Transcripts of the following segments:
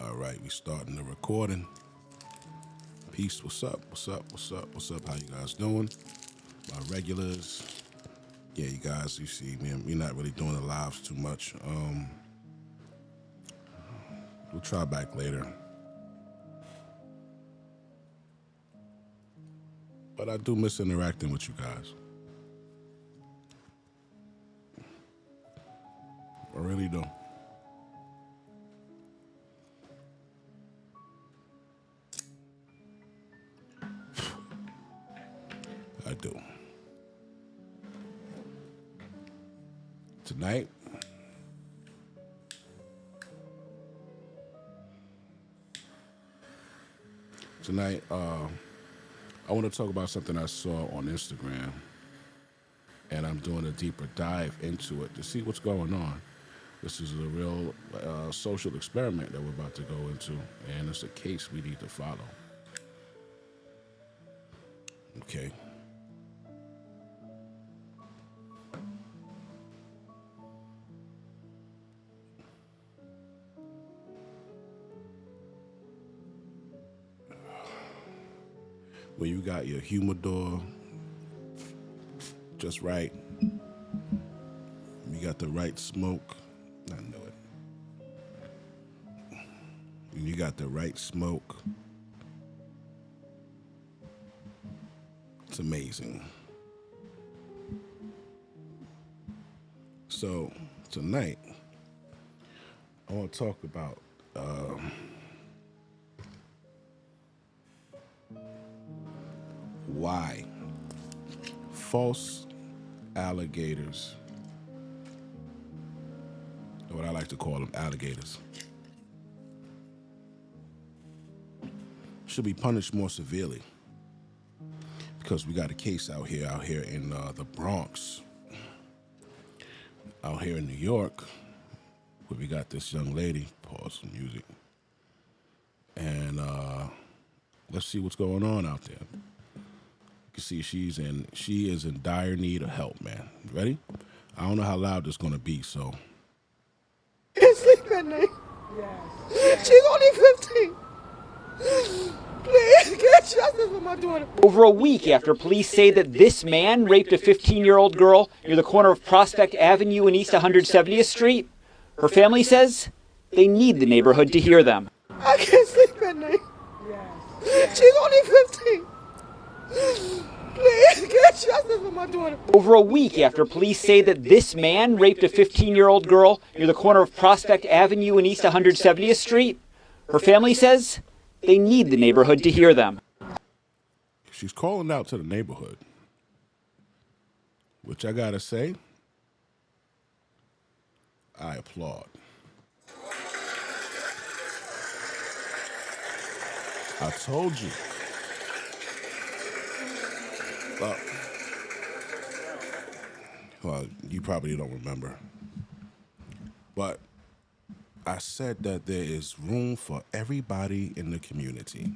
All right, we starting the recording. Peace. What's up? What's up? What's up? What's up? How you guys doing? My regulars. Yeah, you guys, you see, man, we're not really doing the lives too much. We'll try back later. But I do miss interacting with you guys. I really do. I do. Tonight, I want to talk about something I saw on Instagram, and I'm doing a deeper dive into it to see what's going on. This is a real social experiment that we're about to go into, and it's a case we need to follow. Okay. When you got your humidor just right, you got the right smoke. I know it. When you got the right smoke, it's amazing. So tonight, I want to talk about why false alligators, or what I like to call them, alligators, should be punished more severely. Because we got a case out here in the Bronx, out here in New York, where we got this young lady, pause the music, and let's see what's going on out there. You can see she is in dire need of help, man. You ready? I don't know how loud this is gonna be, so. Can't sleep at night. Yes. She's only 15. Please, get justice for my daughter. Over a week after police say that this man raped a 15-year-old girl near the corner of Prospect Avenue and East 170th Street, her family says they need the neighborhood to hear them. I can't sleep at night. Yes. She's only 15. Please, get justice for my daughter. Over a week after police say that this man raped a 15-year-old girl near the corner of Prospect Avenue and East 170th Street, her family says they need the neighborhood to hear them. She's calling out to the neighborhood, which I gotta say, I applaud. I told you. Well, you probably don't remember, but I said that there is room for everybody in the community.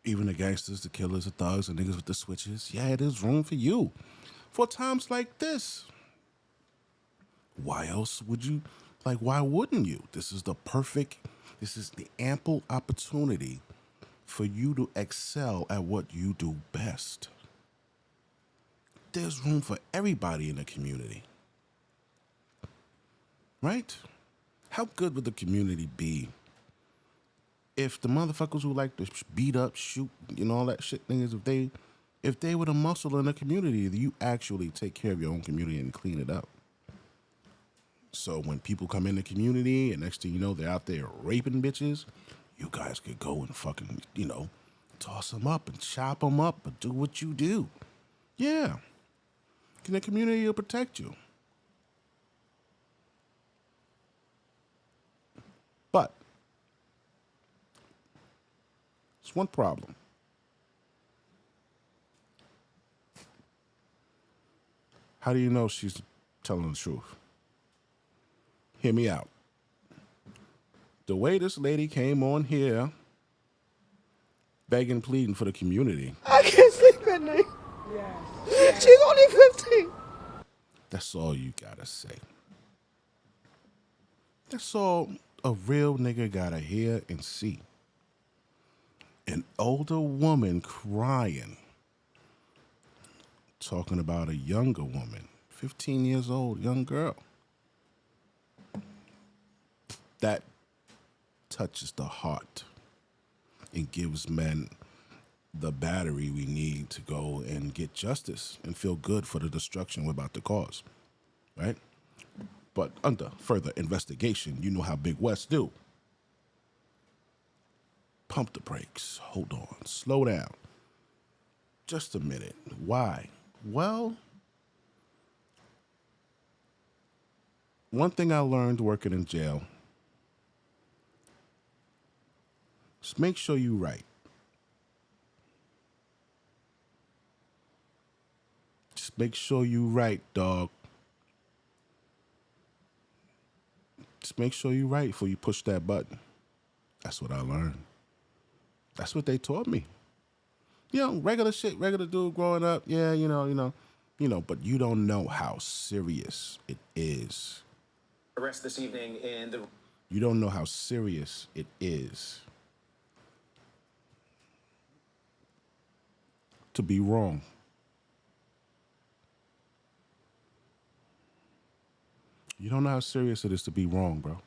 Even the gangsters, the killers, the thugs, the niggas with the switches. Yeah, there's room for you. For times like this. Why else would you, why wouldn't you? This is the ample opportunity for you to excel at what you do best. There's room for everybody in the community. Right? How good would the community be if the motherfuckers who like to beat up, shoot, all that shit niggas, if they were the muscle in the community, you actually take care of your own community and clean it up. So when people come in the community and next thing you know, they're out there raping bitches, you guys could go and fucking, toss them up and chop them up and do what you do. Yeah. And the community will protect you. But there's one problem. How do you know she's telling the truth? Hear me out. The way this lady came on here begging, pleading for the community. I can't sleep at night. Yes. She's only 15. That's all you gotta say. That's all a real nigga gotta hear and see. An older woman crying, talking about a younger woman, 15 years old, young girl. That touches the heart and gives men the battery we need to go and get justice and feel good for the destruction we're about to cause, right? But under further investigation, you know how Big West do. Pump the brakes. Hold on. Slow down. Just a minute. Why? Well, one thing I learned working in jail is make sure you right. Just make sure you right, dog. Just make sure you right before you push that button. That's what I learned. That's what they taught me. You know, regular shit, regular dude growing up. Yeah, you know, but you don't know how serious it is. Arrest this evening in the... You don't know how serious it is to be wrong. You don't know how serious it is to be wrong, bro.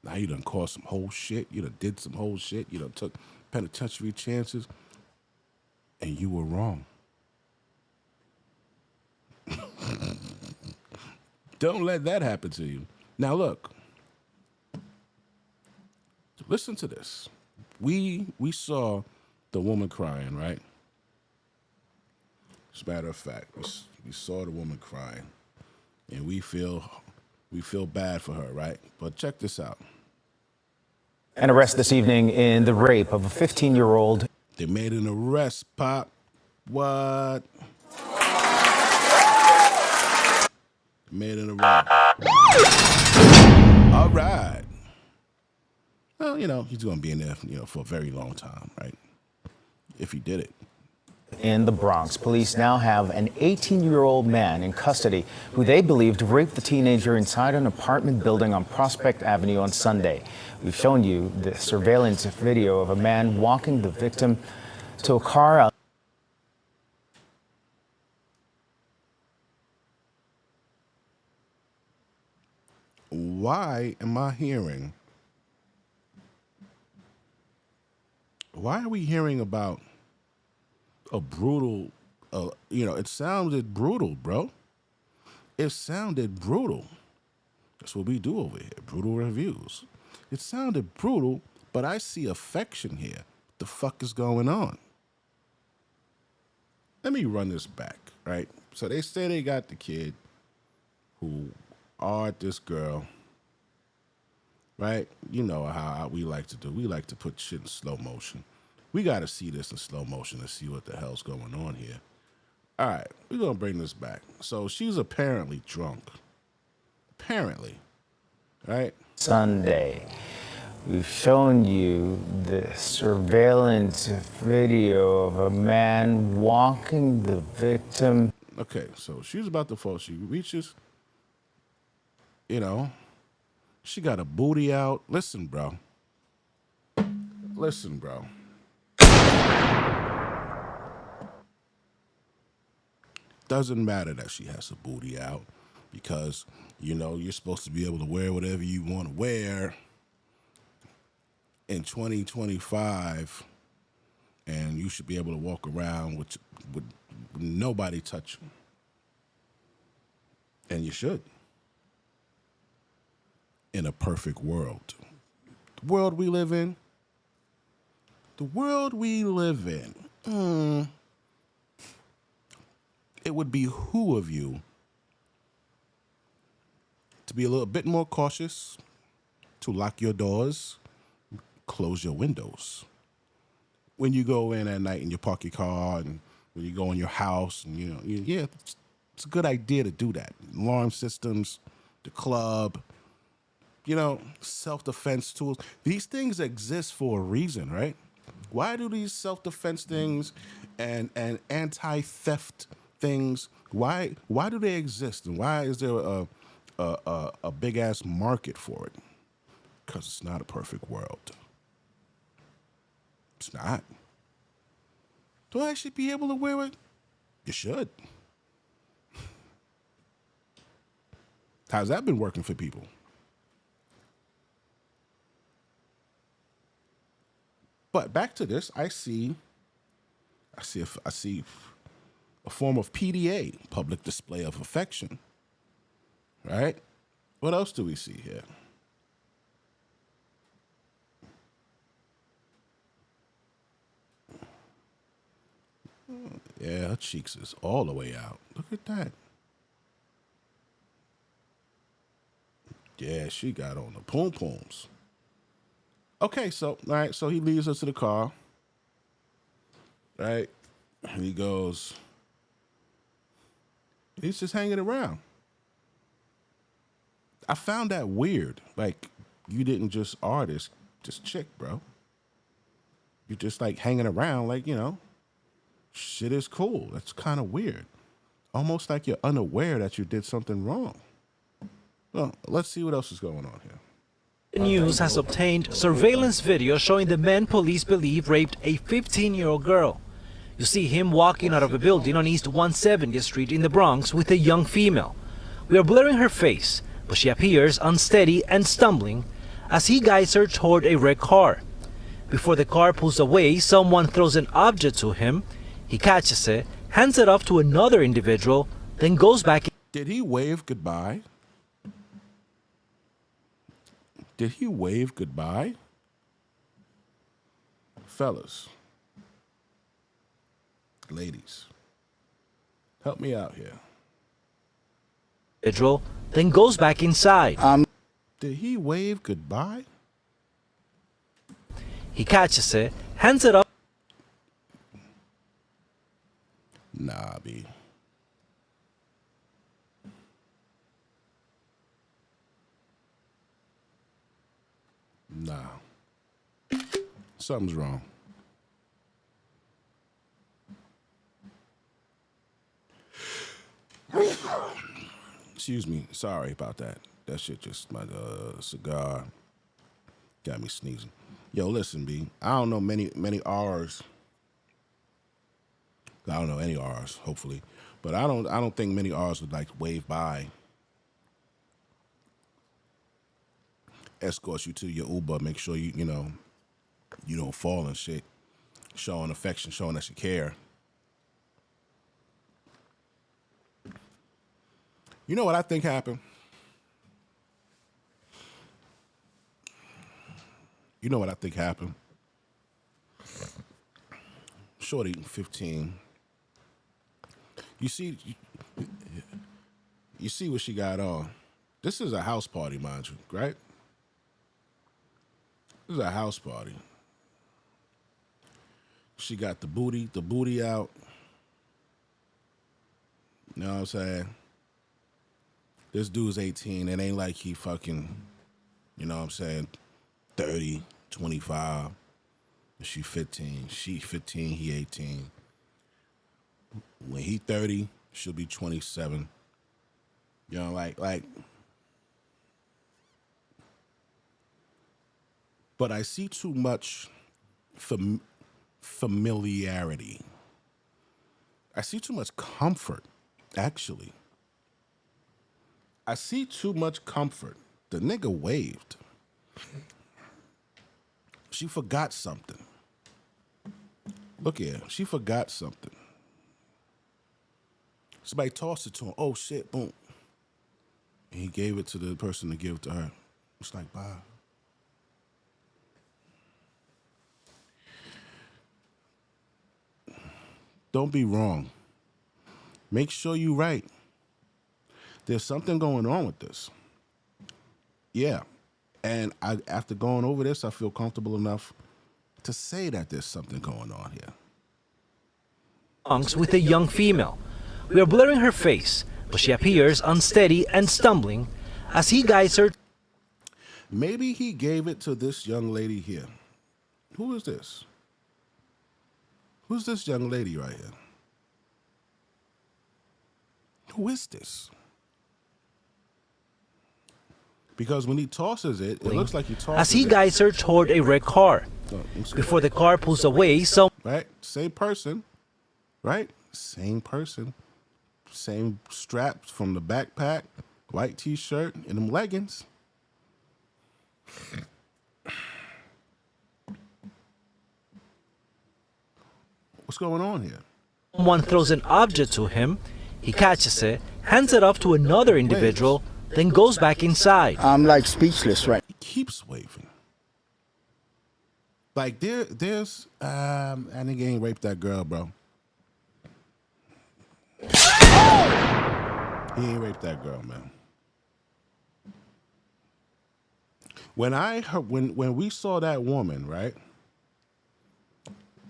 Now you done caused some whole shit. You done did some whole shit. You done took penitentiary chances. And you were wrong. Don't let that happen to you. Now look. Listen to this. We saw the woman crying, right? As a matter of fact, we saw the woman crying. And we feel bad for her, right? But check this out. An arrest this evening in the rape of a 15-year-old. They made an arrest, Pop. What? Made an arrest. All right. Well, he's going to be in there, for a very long time, right? If he did it. In the Bronx, police now have an 18-year-old man in custody who they believed raped the teenager inside an apartment building on Prospect Avenue on Sunday. We've shown you the surveillance video of a man walking the victim to a car. Why are we hearing about a brutal, it sounded brutal, bro. It sounded brutal. That's what we do over here, brutal reviews. It sounded brutal, but I see affection here. What the fuck is going on? Let me run this back, right? So they say they got the kid who awed this girl, right? You know how we like to do. We like to put shit in slow motion. We got to see this in slow motion to see what the hell's going on here. All right, we're going to bring this back. So she's apparently drunk. Apparently, right? Sunday. We've shown you the surveillance video of a man walking the victim. Okay, so she's about to fall. She reaches, she got a booty out. Listen, bro. Doesn't matter that she has a booty out because, you're supposed to be able to wear whatever you want to wear in 2025, and you should be able to walk around with nobody touching. And you should. In a perfect world. The world we live in. It would behoove you to be a little bit more cautious, to lock your doors, close your windows. When you go in at night and you park your car, and when you go in your house, and it's a good idea to do that. Alarm systems, the club, self-defense tools. These things exist for a reason, right? Why do these self-defense things and anti-theft things, why do they exist? And why is there a big ass market for it, because it's not a perfect world. It's not. Do I actually be able to wear it? You should. How's that been working for people? But back to this, I see a form of PDA, public display of affection. Right? What else do we see here? Yeah, her cheeks is all the way out. Look at that. Yeah, she got on the poom pooms. Okay, so all right, so he leads us to the car. Right? And he goes, he's just hanging around. I found that weird. Like, you didn't just artist this chick, bro. You're just like hanging around, like, shit is cool. That's kind of weird. Almost like you're unaware that you did something wrong. Well, let's see what else is going on here. The news has obtained surveillance video showing the man police believe raped a 15-year-old girl. You see him walking out of a building on East 170th Street in the Bronx with a young female. We are blurring her face, but she appears unsteady and stumbling as he guides her toward a red car. Before the car pulls away, someone throws an object to him. He catches it, hands it off to another individual, then goes back. Did he wave goodbye? Did he wave goodbye? Fellas, ladies, help me out here. Individual, then goes back inside. Did he wave goodbye? He catches it, hands it off. Nah, B. Nah. Something's wrong. Excuse me. Sorry about that. That shit just, my cigar got me sneezing. Yo, listen, B. I don't know many R's. I don't know any R's, hopefully. But I don't think many R's would like wave by. Escort you to your Uber, make sure you don't fall and shit. Showing affection, showing that you care. You know what I think happened? You know what I think happened? Shorty, 15. You see what she got on. This is a house party, mind you, right? This is a house party. She got the booty out. You know what I'm saying? This dude's 18. It ain't like he fucking, you know what I'm saying, 30, 25. She 15. She 15, he 18. When he 30, she'll be 27. You know, like. But I see too much familiarity. I see too much comfort, actually. I see too much comfort. The nigga waved. She forgot something. Look here, she forgot something. Somebody tossed it to him. Oh shit, boom. And he gave it to the person to give it to her. It's like, bye. Don't be wrong. Make sure you're right. There's something going on with this. Yeah. And after going over this, I feel comfortable enough to say that there's something going on here. With a young female. We are blurring her face, but she appears unsteady and stumbling as he guides her. Maybe he gave it to this young lady here. Who is this? Who's this young lady right here? Who is this? Because when he tosses it, it looks like he tosses as he it. guides her toward a red car. Oh, let's see. Before the car pulls away, some Right? Same person. Right? Same person. Same straps from the backpack, white t-shirt, and them leggings. What's going on here? someone throws an object to him. He catches it, hands it off to another individual, then goes back inside. I'm like speechless right He keeps waving. Like there's that nigga ain't raped that girl, bro. He ain't raped that girl, man. When I heard, when we saw that woman, right?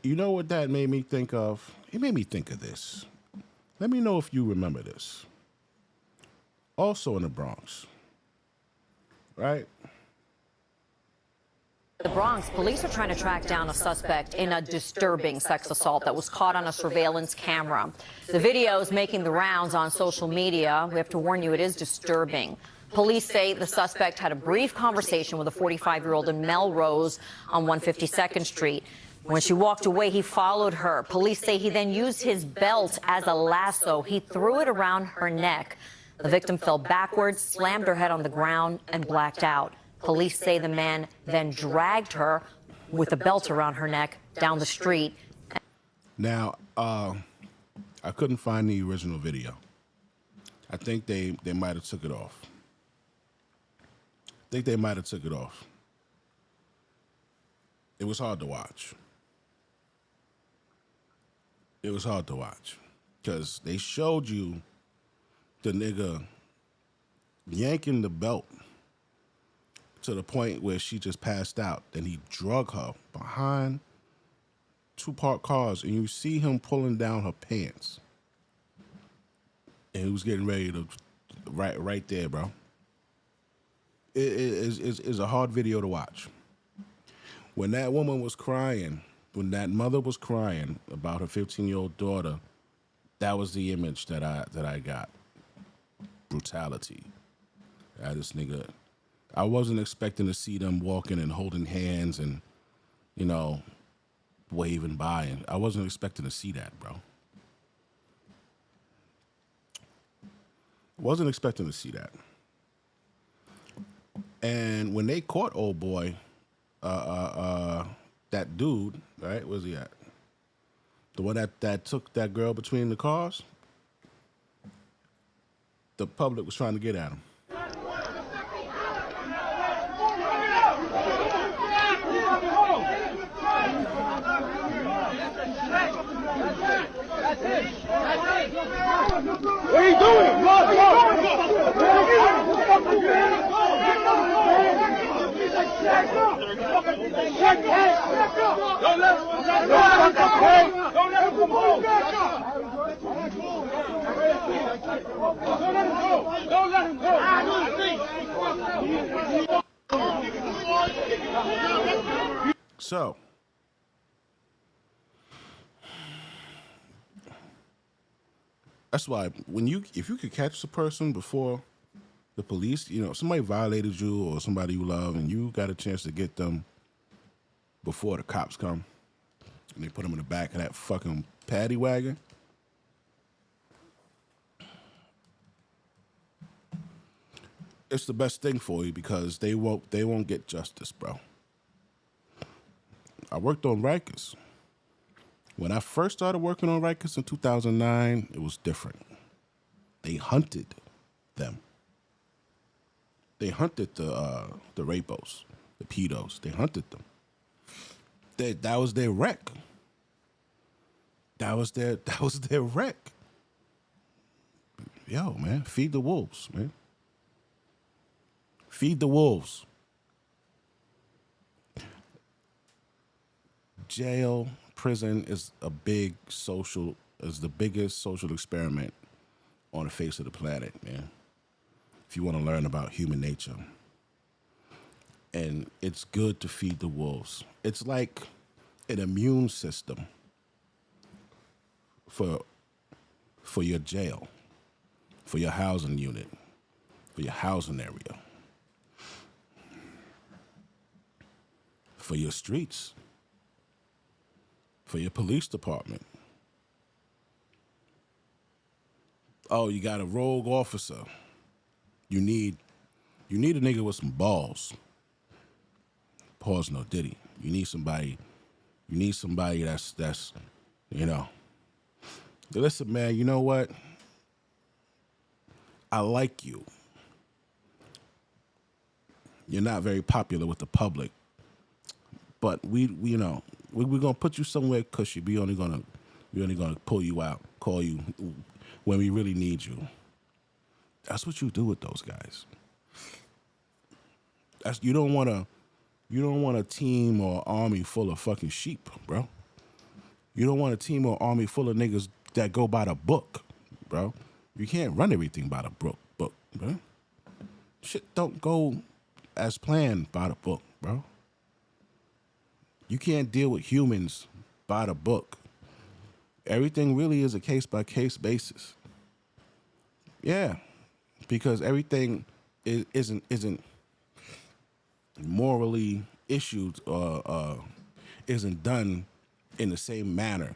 You know what that made me think of? It made me think of this. Let me know if you remember this. Also in the Bronx, right? The Bronx, police are trying to track down a suspect in a disturbing sex assault that was caught on a surveillance camera. The video is making the rounds on social media. We have to warn you, it is disturbing. Police say the suspect had a brief conversation with a 45-year-old in Melrose on 152nd Street. When she walked away, he followed her. Police say he then used his belt as a lasso. He threw it around her neck. The victim fell backwards, slammed her head on the ground, and blacked out. Police say the man then dragged her with a belt around her neck down the street. Now, I couldn't find the original video. I think they might have took it off. I think they might have took it off. It was hard to watch. It was hard to watch because they showed you the nigga yanking the belt to the point where she just passed out. Then he drug her behind two parked cars, and you see him pulling down her pants. And he was getting ready to, right there, bro. It's a hard video to watch. When that woman was crying, when that mother was crying about her 15-year-old daughter, that was the image that I got. Brutality. This nigga, I wasn't expecting to see them walking and holding hands and, you know, waving by. And I wasn't expecting to see that, bro. Wasn't expecting to see that. And when they caught old boy, that dude, right? Where's he at? The one that took that girl between the cars. The public was trying to get at him. What are you doing? Don't let him go. So, that's why if you could catch the person before the police, you know, somebody violated you or somebody you love, and you got a chance to get them before the cops come, and they put them in the back of that fucking paddy wagon. It's the best thing for you because they won't get justice, bro. I worked on Rikers. When I first started working on Rikers in 2009, it was different. They hunted them. They hunted the rapos, the pedos. They hunted them. That was their wreck. That was their wreck. Yo, man, feed the wolves, man. Feed the wolves. Jail, prison is the biggest social experiment on the face of the planet, man. If you want to learn about human nature. And it's good to feed the wolves. It's like an immune system for your jail, for your housing unit, for your housing area. for your streets, for your police department. Oh, you got a rogue officer. You need a nigga with some balls. Pause, no diddy. You need somebody that's listen, man, you know what? I like you. You're not very popular with the public, but we're gonna put you somewhere cushy. We only gonna pull you out, call you when we really need you. That's what you do with those guys. You don't want a team or army full of fucking sheep, bro. You don't want a team or army full of niggas that go by the book, bro. You can't run everything by the book, bro. Shit don't go as planned by the book, bro. You can't deal with humans by the book. Everything really is a case-by-case basis. Yeah, because everything isn't morally issued or isn't done in the same manner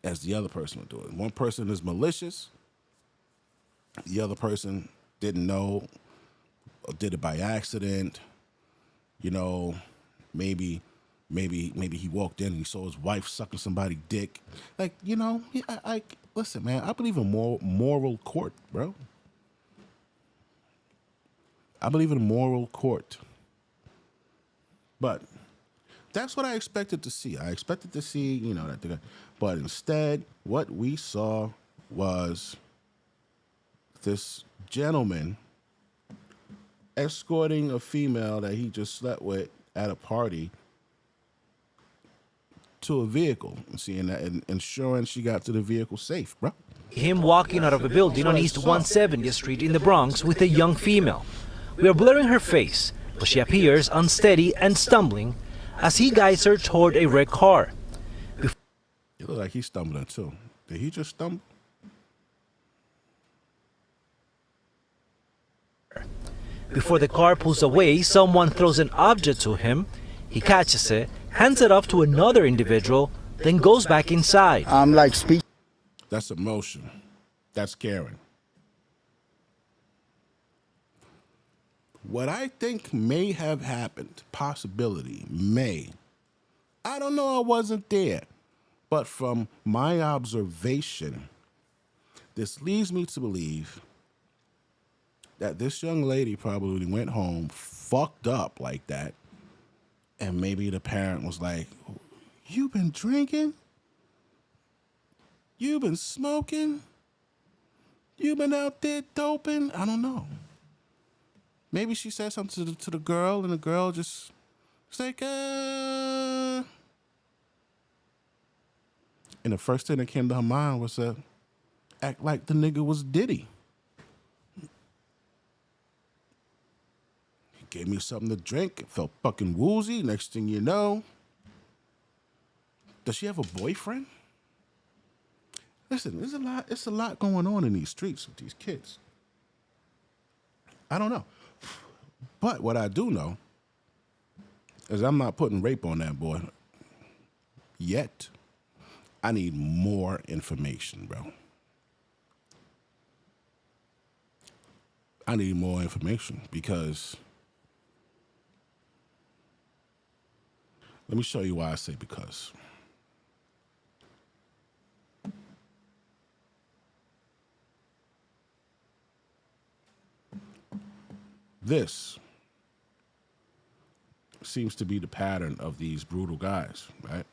as the other person would do it. One person is malicious, the other person didn't know or did it by accident. Maybe he walked in and he saw his wife sucking somebody's dick. I listen, man, I believe in moral court, bro. I believe in moral court. But that's what I expected to see. I expected to see, that. But instead, what we saw was this gentleman escorting a female that he just slept with at a party to a vehicle, and ensuring she got to the vehicle safe, bro. Him walking out of a building on East 170th Street in the Bronx with a young female. We are blurring her face, but she appears unsteady and stumbling as he guides her toward a red car. It looked like he's stumbling too. Did he just stumble? Before the car pulls away, someone throws an object to him. He catches it, hands it off to another individual, then goes back inside. I'm like speech. That's emotion. That's caring. What I think may have happened, possibility, I don't know, I wasn't there. But from my observation, this leads me to believe that this young lady probably went home fucked up like that, and maybe the parent was like, "You been drinking? You been smoking? You been out there doping?" I don't know. Maybe she said something to the girl, and the girl just was like, And the first thing that came to her mind was act like the nigga was Diddy. He gave me something to drink. It felt fucking woozy. Next thing you know, does she have a boyfriend? Listen, it's a lot going on in these streets with these kids. I don't know. But what I do know is I'm not putting rape on that boy yet. I need more information, bro. I need more information because let me show you why I say because. This seems to be the pattern of these brutal guys, right?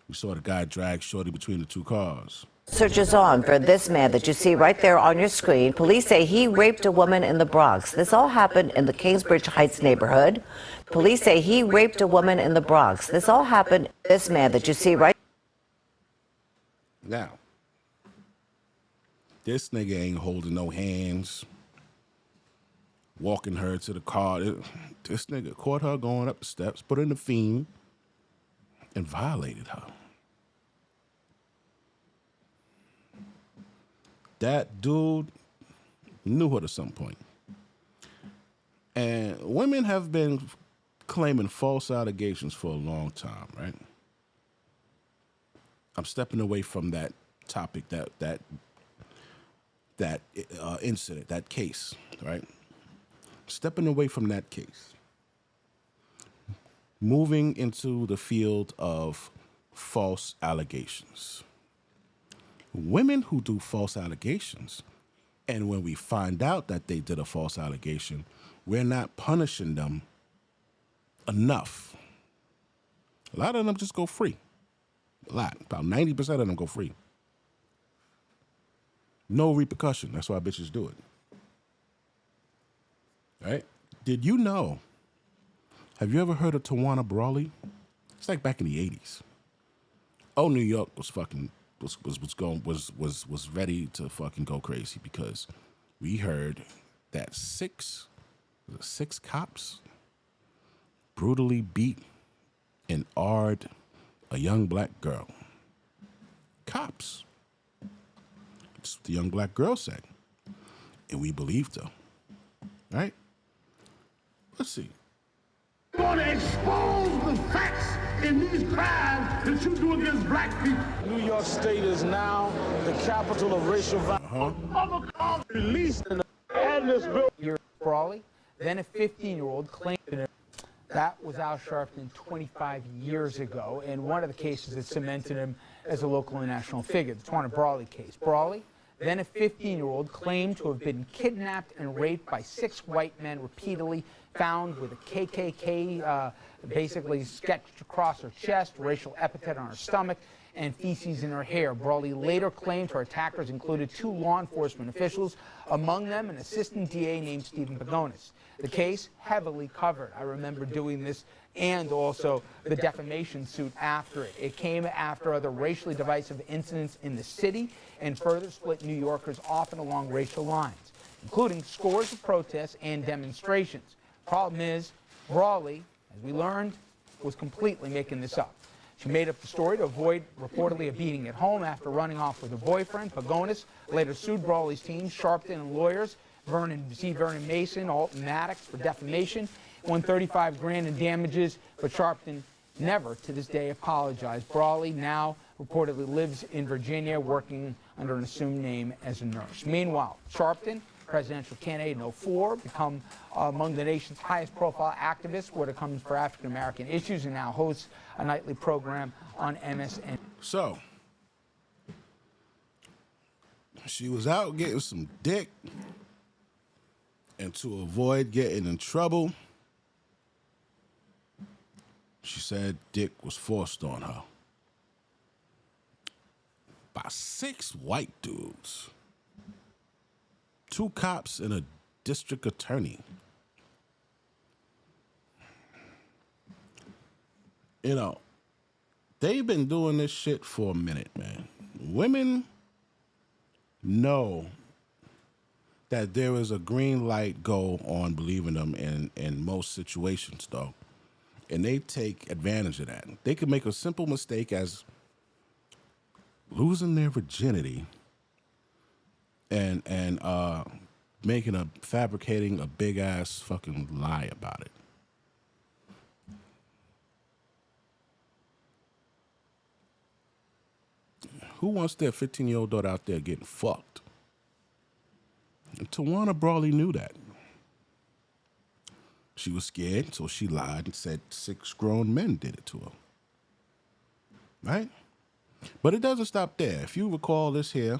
We saw the guy drag Shorty between the two cars. Search is on for this man that you see right there on your screen. Police say he raped a woman in the Bronx. This all happened in the Kingsbridge Heights neighborhood. Police say he raped a woman in the Bronx. This all happened. This man that you see right now. This nigga ain't holding no hands, walking her to the car. This nigga caught her going up the steps, put her in the fiend, and violated her. That dude knew her at some point. And women have been claiming false allegations for a long time, right? I'm stepping away from that topic, that incident, that case, right? Stepping away from that case. Moving into the field of false allegations. Women who do false allegations, and when we find out that they did a false allegation, we're not punishing them enough. A lot of them just go free. A lot. About 90% of them go free. No repercussion. That's why bitches do it. Right? Did you know? Have you ever heard of Tawana Brawley? It's like back in the 80s. Oh, New York was fucking was ready to fucking go crazy because we heard that six cops brutally beat and arred a young black girl. Cops. That's what the young black girl said. And we believed her. Right? Let's see. Going to expose the facts in these crimes that you do against black people. New York State is now the capital of racial violence. Released in this bill. Here, Brawley, then a 15-year-old claimed that was Al Sharpton 25 years ago, and one of the cases that cemented him as a local and national figure, the Tawana Brawley case. Brawley, then a 15-year-old, claimed to have been kidnapped and raped by 6 white men repeatedly, found with a KKK basically sketched across her chest, racial epithet on her stomach, and feces in her hair. Brawley later claimed her attackers included 2 law enforcement officials, among them an assistant DA named Stephen Pagonis. The case heavily covered. I remember doing this and also the defamation suit after it. It came after other racially divisive incidents in the city and further split New Yorkers often along racial lines, including scores of protests and demonstrations. Problem is, Brawley, as we learned, was completely making this up. She made up the story to avoid reportedly a beating at home after running off with her boyfriend. Pagonis later sued Brawley's team, Sharpton and lawyers, Vernon Mason, Alton Maddox, for defamation, won $35,000 in damages, but Sharpton never to this day apologized. Brawley now reportedly lives in Virginia, working under an assumed name as a nurse. Meanwhile, Sharpton, presidential candidate in 2004, become among the nation's highest profile activists when it comes for African American issues, and now hosts a nightly program on MSN. So, she was out getting some dick, and to avoid getting in trouble, she said dick was forced on her by 6 white dudes. 2 cops and a district attorney. You know, they've been doing this shit for a minute, man. Women know that there is a green light go on believing them in most situations, though. And they take advantage of that. They could make a simple mistake as losing their virginity and fabricating a big ass fucking lie about it. Who wants their 15-year-old daughter out there getting fucked? And Tawana Brawley knew that. She was scared, so she lied and said 6 grown men did it to her. Right? But it doesn't stop there. If you recall this here,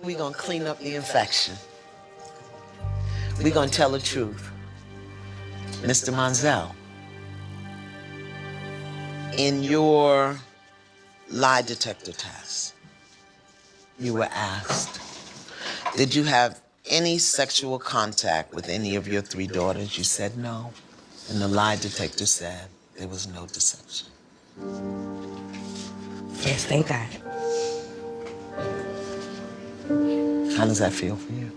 we're going to clean up the infection. We're going to tell the truth. Mr. Monzel, in your lie detector test, you were asked, did you have any sexual contact with any of your 3 daughters? You said no. And the lie detector said there was no deception. Yes, thank God. How does that feel for you?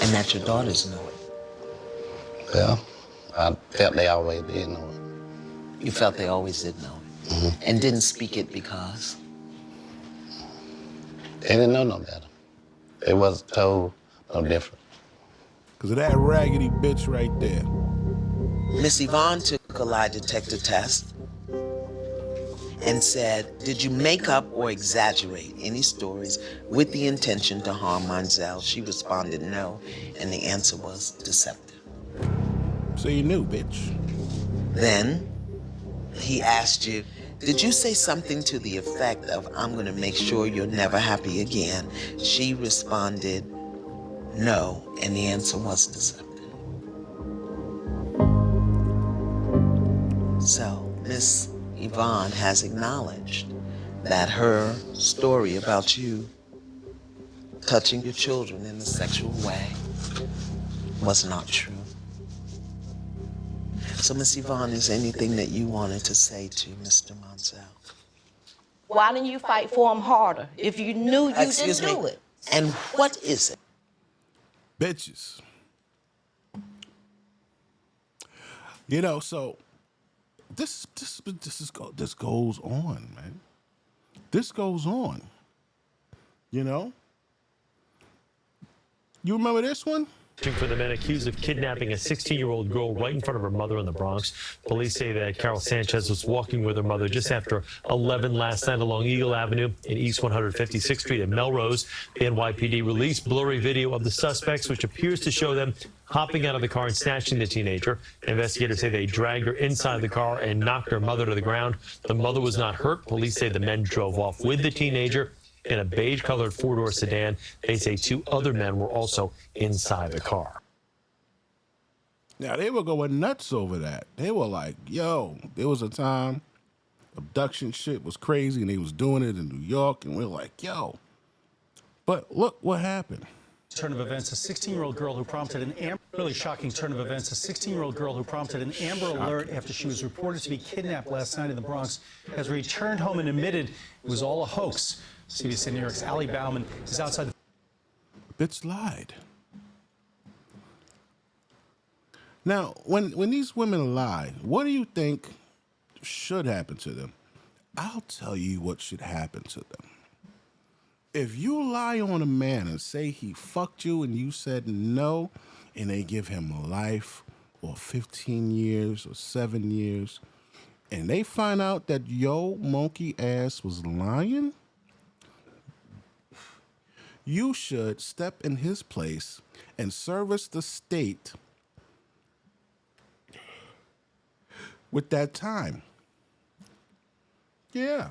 And that your daughters know it? Well, I felt they always did know it. You felt they always did know it? Mm-hmm. And didn't speak it because? They didn't know no better. They was told no different. Because of that raggedy bitch right there. Miss Yvonne took a lie detector test and said, did you make up or exaggerate any stories with the intention to harm Monzel? She responded no, and the answer was deceptive. So you knew, bitch. Then he asked you, did you say something to the effect of, I'm gonna make sure you're never happy again? She responded no, and the answer was deceptive. So Miss Yvonne has acknowledged that her story about you touching your children in a sexual way was not true. So, Miss Yvonne, is there anything that you wanted to say to Mr. Monzel? Why didn't you fight for him harder if you knew you didn't do it? And what is it? Bitches. You know, so this goes on, man. This goes on. You know? You remember this one? For the men accused of kidnapping a 16-year-old girl right in front of her mother in the Bronx. Police say that Carol Sanchez was walking with her mother just after 11 last night along Eagle Avenue in East 156th Street in Melrose. The NYPD released blurry video of the suspects, which appears to show them hopping out of the car and snatching the teenager. Investigators say they dragged her inside the car and knocked her mother to the ground. The mother was not hurt. Police say the men drove off with the teenager in a beige-colored four-door sedan. They say 2 other men were also inside the car. Now, they were going nuts over that. They were like, yo, there was a time abduction shit was crazy, and they was doing it in New York, and we're like, yo. But look what happened. Turn of events, a 16-year-old girl who prompted an really shocking turn of events. A 16-year-old girl who prompted an Amber Alert after she was reported to be kidnapped last night in the Bronx has returned home and admitted it was all a hoax. CBS New York's Allie Bauman is outside the... Bitch lied. Now, when these women lie, what do you think should happen to them? I'll tell you what should happen to them. If you lie on a man and say he fucked you and you said no, and they give him life or 15 years or 7 years, and they find out that yo monkey ass was lying, you should step in his place and service the state with that time. Yeah.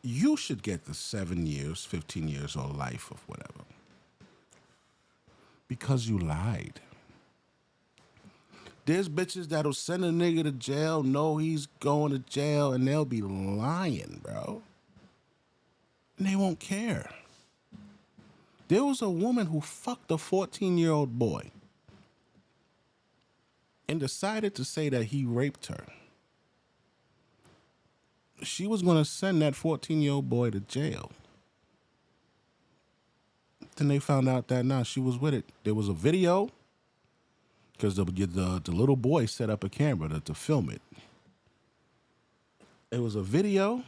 You should get the 7 years, 15 years, or life of whatever. Because you lied. There's bitches that'll send a nigga to jail, know he's going to jail, and they'll be lying, bro. And they won't care. There was a woman who fucked a 14-year-old boy and decided to say that he raped her. She was going to send that 14-year-old boy to jail. Then they found out that, nah, she was with it. There was a video because the little boy set up a camera to film it. It was a video,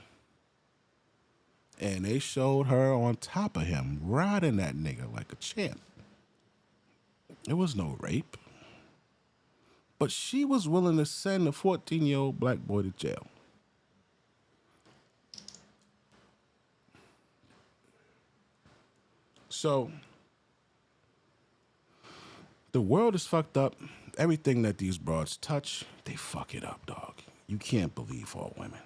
and they showed her on top of him, riding that nigga like a champ. It was no rape. But she was willing to send a 14-year-old black boy to jail. So, the world is fucked up. Everything that these broads touch, they fuck it up, dog. You can't believe all women.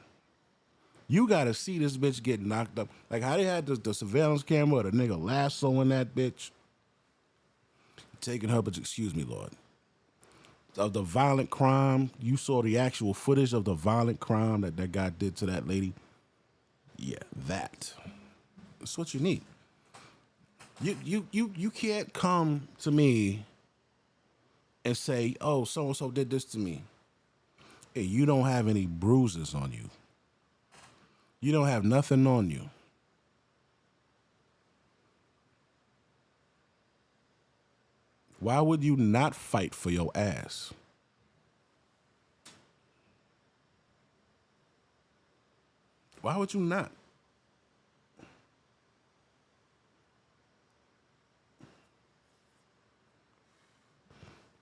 You gotta see this bitch get knocked up. Like how they had the surveillance camera of the nigga lassoing that bitch. Taking her, but excuse me, Lord. Of the violent crime, you saw the actual footage of the violent crime that guy did to that lady. Yeah, that's what you need. You can't come to me and say, oh, so-and-so did this to me. Hey, you don't have any bruises on you. You don't have nothing on you. Why would you not fight for your ass? Why would you not?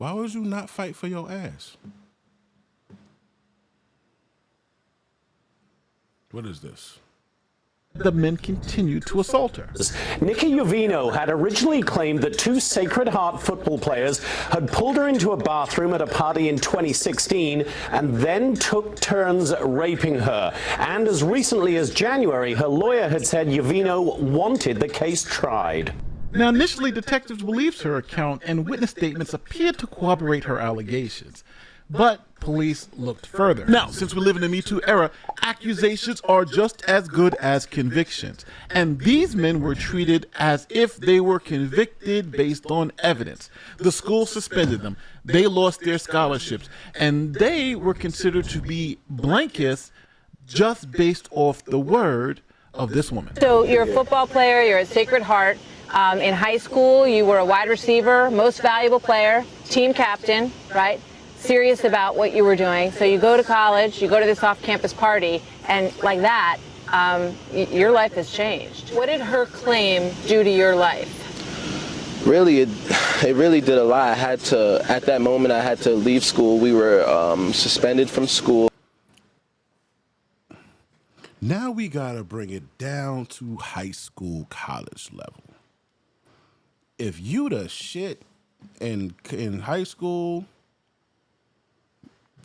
Why would you not fight for your ass? What is this? The men continued to assault her. Nikki Uvino had originally claimed that two Sacred Heart football players had pulled her into a bathroom at a party in 2016 and then took turns raping her. And as recently as January, her lawyer had said Uvino wanted the case tried. Now, initially, detectives believed her account, and witness statements appeared to corroborate her allegations. But police looked further. Now, since we live in the Me Too era, accusations are just as good as convictions. And these men were treated as if they were convicted based on evidence. The school suspended them. They lost their scholarships. And they were considered to be blankets just based off the word of this woman. So you're a football player, you're at Sacred Heart. In high school, you were a wide receiver, most valuable player, team captain, right? Serious about what you were doing. So you go to college, you go to this off-campus party, and like that, your life has changed. What did her claim do to your life? Really, it really did a lot. At that moment, I had to leave school. We were suspended from school. Now we gotta bring it down to high school, college level. If you the shit in high school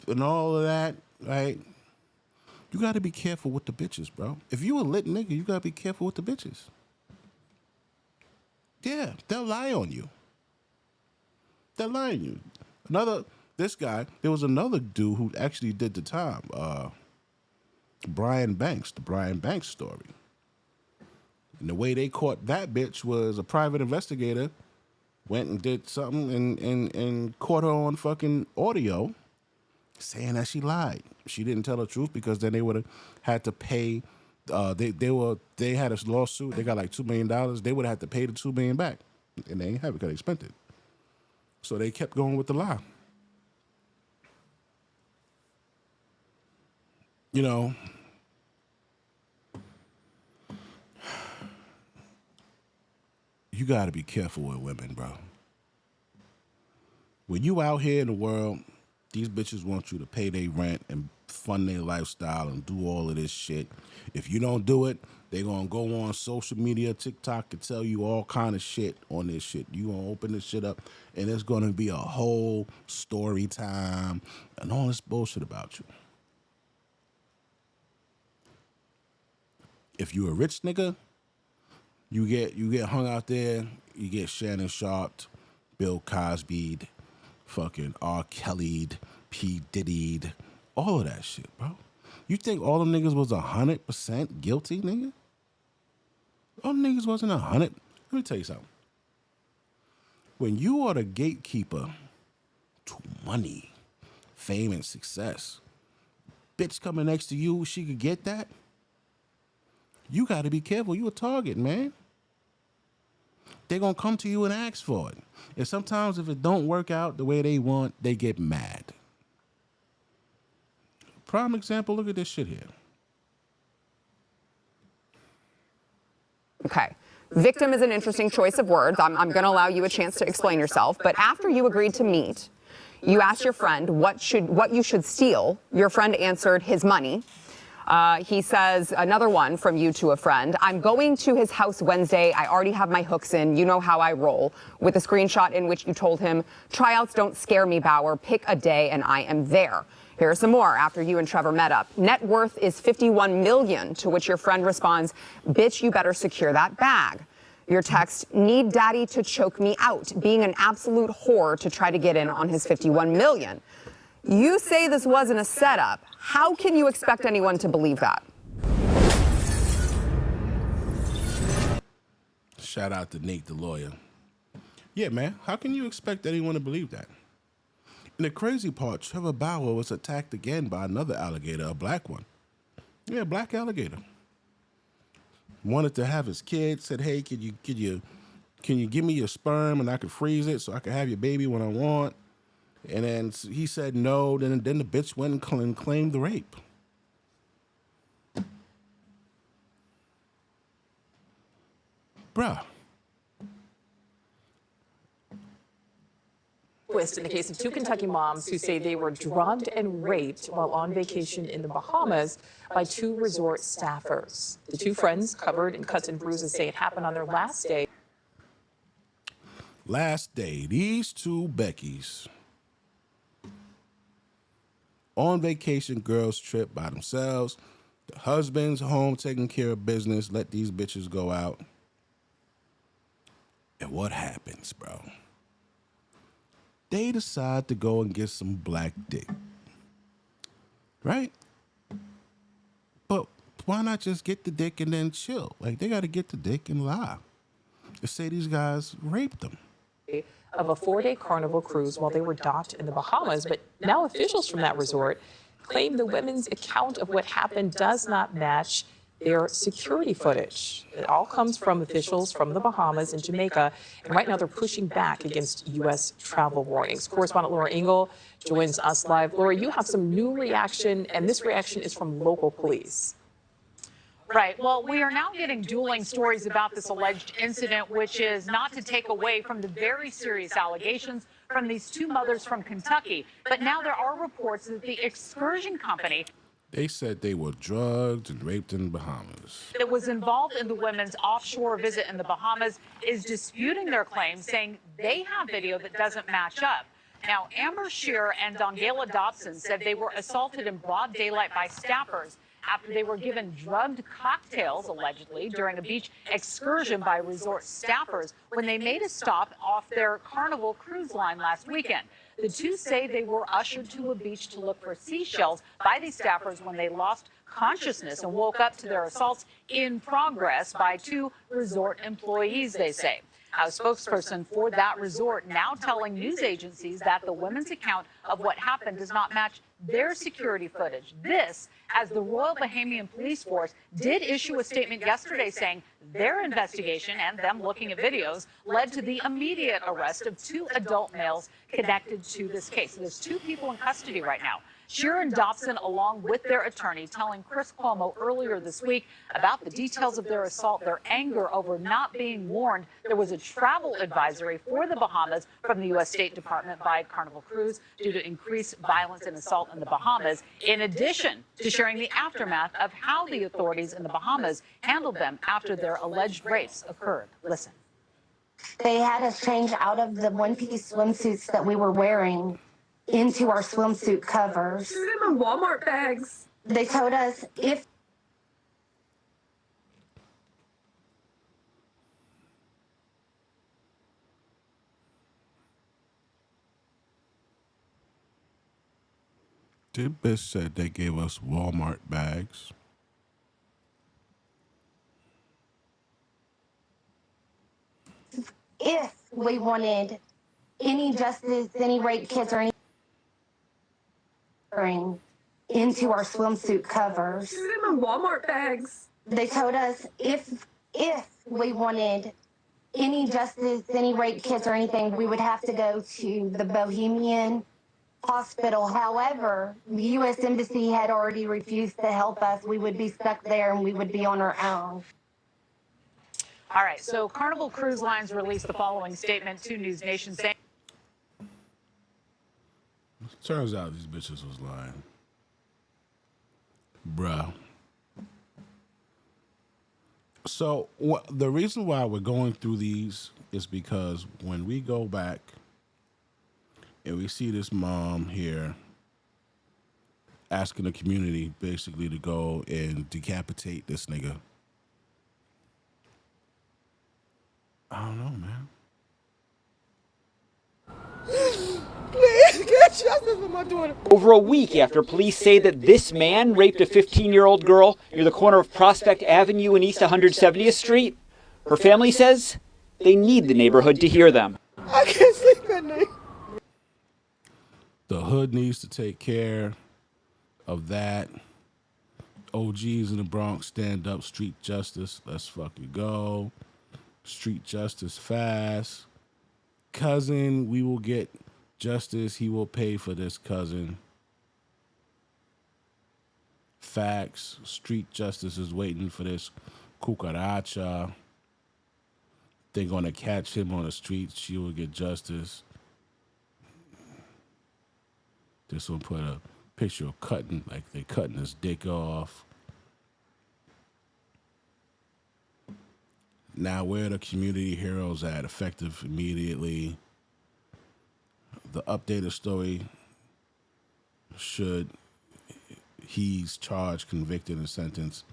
and all of that, right? You gotta be careful with the bitches, bro. If you a lit nigga, you gotta be careful with the bitches. Yeah, they'll lie on you. They'll lie on you. There was another dude who actually did the time. Brian Banks, the Brian Banks story. And the way they caught that bitch was a private investigator went and did something and caught her on fucking audio saying that she lied. She didn't tell the truth because then they would have had to pay. They had a lawsuit. They got like $2 million. They would have had to pay the $2 million back, and they ain't have it because they spent it. So they kept going with the lie. You know, you got to be careful with women, bro. When you out here in the world, these bitches want you to pay their rent and fund their lifestyle and do all of this shit. If you don't do it, they gonna go on social media, TikTok, and tell you all kind of shit on this shit. You gonna open this shit up, and it's gonna be a whole story time and all this bullshit about you. If you a rich nigga, you get hung out there, you get Shannon Sharp, Bill Cosby'd, fucking R. Kelly'd, P. Diddy'd, all of that shit, bro. You think all them niggas was 100% guilty, nigga? All them niggas wasn't 100. Let me tell you something. When you are the gatekeeper to money, fame, and success, bitch coming next to you, she could get that. You got to be careful. You a target, man. They're going to come to you and ask for it. And sometimes if it don't work out the way they want, they get mad. Prime example, look at this shit here. Okay. Victim is an interesting choice of words. I'm going to allow you a chance to explain yourself. But after you agreed to meet, you asked your friend what you should steal. Your friend answered his money. He says, another one from you to a friend, I'm going to his house Wednesday. I already have my hooks in. You know how I roll. With a screenshot in which you told him, tryouts don't scare me, Bauer. Pick a day and I am there. Here are some more after you and Trevor met up. Net worth is $51 million, to which your friend responds, bitch, you better secure that bag. Your text, need daddy to choke me out, being an absolute whore to try to get in on his $51 million. You say this wasn't a setup. How can you expect anyone to believe that? Shout out to Nate, the lawyer. Yeah, man, how can you expect anyone to believe that? And the crazy part, Trevor Bauer was attacked again by another alligator, a black one. Yeah, black alligator. Wanted to have his kid, said, hey, can you give me your sperm and I can freeze it so I can have your baby when I want? And then he said no, then the bitch went and claimed the rape. Bruh. twist in the case of two Kentucky moms who say they were drugged and raped while on vacation in the Bahamas by two resort staffers. The two friends, covered in cuts and bruises, say it happened on their last day. Last day, these two Beckys on vacation, girls trip by themselves. The husband's home taking care of business. Let these bitches go out. And what happens, bro? They decide to go and get some black dick. Right? But why not just get the dick and then chill? Like, they got to get the dick and lie. They say these guys raped them. Of a 4-day carnival cruise while they were docked in the Bahamas, but now officials from that resort claim the women's account of what happened does not match their security footage. It all comes from officials from the Bahamas and Jamaica, and right now they're pushing back against U.S. travel warnings. Correspondent Laura Engel joins us live. Laura, you have some new reaction, and this reaction is from local police. Right. Well, we are now getting dueling stories about this alleged incident, which is not to take away from the very serious allegations from these two mothers from Kentucky. But now there are reports that the excursion company They said they were drugged and raped in the Bahamas. that was involved in the women's offshore visit in the Bahamas is disputing their claims, saying they have video that doesn't match up. Now, Amber Shearer and Dongela Dobson said they were assaulted in broad daylight by staffers after they were given drugged cocktails, allegedly, during a beach excursion by resort staffers when they made a stop off their Carnival cruise line last weekend. The two say they were ushered to a beach to look for seashells by these staffers when they lost consciousness and woke up to their assaults in progress by two resort employees, they say. A spokesperson for that resort now telling news agencies that the women's account of what happened does not match their security footage. This, as the Royal Bahamian Police Force did issue a statement yesterday saying their investigation and them looking at videos led to the immediate arrest of two adult males connected to this case. So there's two people in custody right now. Shearer and Dobson, along with their attorney, telling Chris Cuomo earlier this week about the details of their assault, their anger over not being warned. There was a travel advisory for the Bahamas from the U.S. State Department by Carnival Cruise due to increased violence and assault in the Bahamas, in addition to sharing the aftermath of how the authorities in the Bahamas handled them after their alleged rapes occurred. Listen. They had us change out of the one-piece swimsuits that we were wearing into our swimsuit covers. Threw them in Walmart bags. They told us if This bitch said they gave us Walmart bags. we wanted any justice, any rape kits or anything into our swimsuit covers. Threw them in Walmart bags. They told us if we wanted any justice, any rape kits or anything, we would have to go to the Bohemian Hospital. However, the U.S. Embassy had already refused to help us. We would be stuck there and we would be on our own. All right, so Carnival Cruise Lines released the following statement to News Nation saying, Turns out these bitches was lying. Bruh. So the reason why we're going through these is because when we go back and we see this mom here asking the community basically to go and decapitate this nigga. I don't know, man. Please get justice for my daughter. Over a week after police say that this man raped a 15-year-old girl near the corner of Prospect Avenue and East 170th Street, her family says they need the neighborhood to hear them. I can't sleep at night. The hood needs to take care of that. OGs in the Bronx, stand up, street justice. Let's fucking go. Street justice fast. Cousin, we will get justice. He will pay for this, cousin. Facts. Street justice is waiting for this cucaracha. They're going to catch him on the streets. She will get justice. This one put a picture of cutting, like they cutting his dick off. Now, where are the community heroes at? Effective immediately. The updated story should he's charged, convicted, and sentenced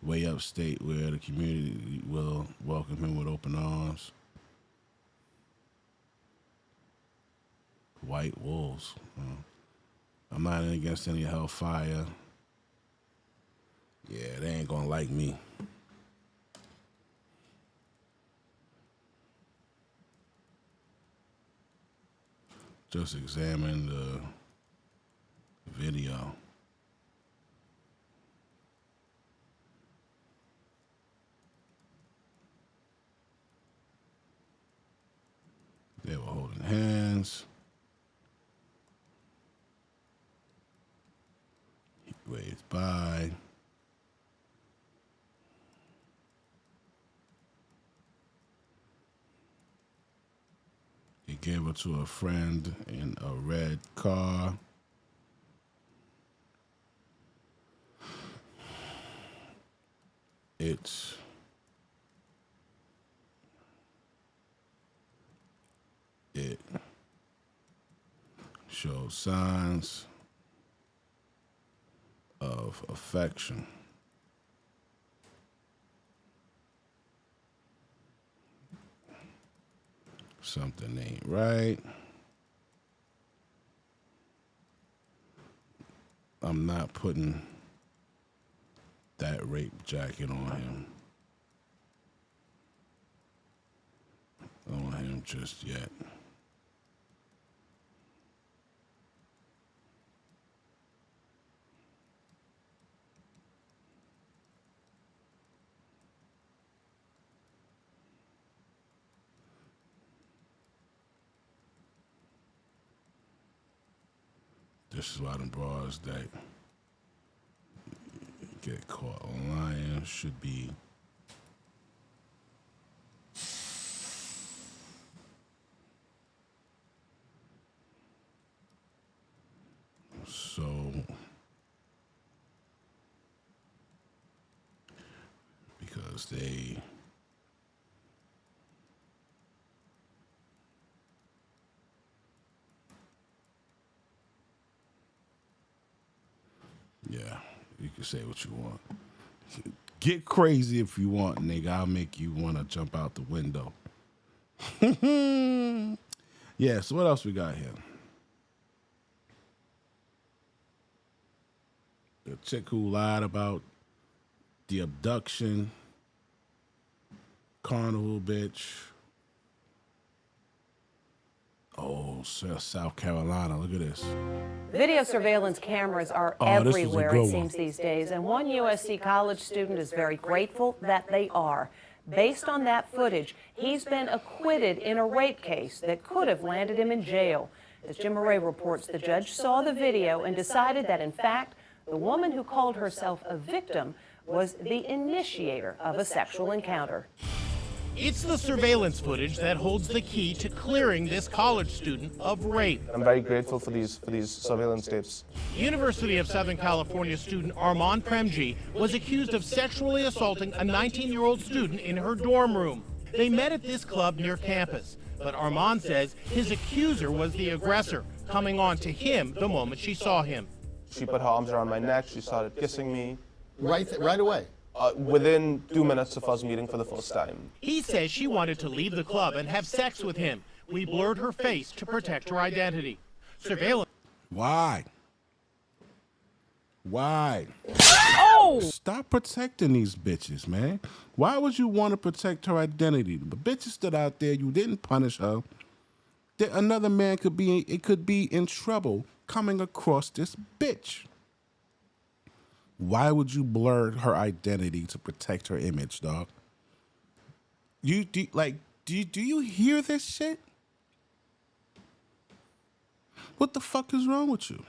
way upstate, where the community will welcome him with open arms. White wolves. I'm not against any hellfire. Yeah, they ain't gonna like me. Just examine the video. They were holding hands. He waved by. He gave her to a friend in a red car. It shows signs of affection. Something ain't right. I'm not putting that rape jacket on him. On him just yet. This is why them bras that get caught lying should be so, because they you can say what you want. Get crazy if you want, nigga. I'll make you want to jump out the window. Yeah, so what else we got here? The chick who lied about the abduction. Carnival bitch. Oh, South Carolina. Look at this. Video surveillance cameras are everywhere, it seems, these days. And one USC college student is very grateful that they are. Based on that footage, he's been acquitted in a rape case that could have landed him in jail. As Jim Murray reports, the judge saw the video and decided that, in fact, the woman who called herself a victim was the initiator of a sexual encounter. It's the surveillance footage that holds the key to clearing this college student of rape. I'm very grateful for these surveillance tapes. University of Southern California student Armand Premji was accused of sexually assaulting a 19-year-old student in her dorm room. They met at this club near campus, but Armand says his accuser was the aggressor, coming on to him the moment she saw him. She put her arms around my neck, she started kissing me. Right away? Within 2 minutes of us meeting for the first time. He says she wanted to leave the club and have sex with him. We blurred her face to protect her identity. Surveillance. Why? Oh! Stop protecting these bitches, man. Why would you want to protect her identity? The bitch stood out there. You didn't punish her. Another man could be in trouble coming across this bitch. Why would you blur her identity to protect her image, dog? Do you hear this shit? What the fuck is wrong with you?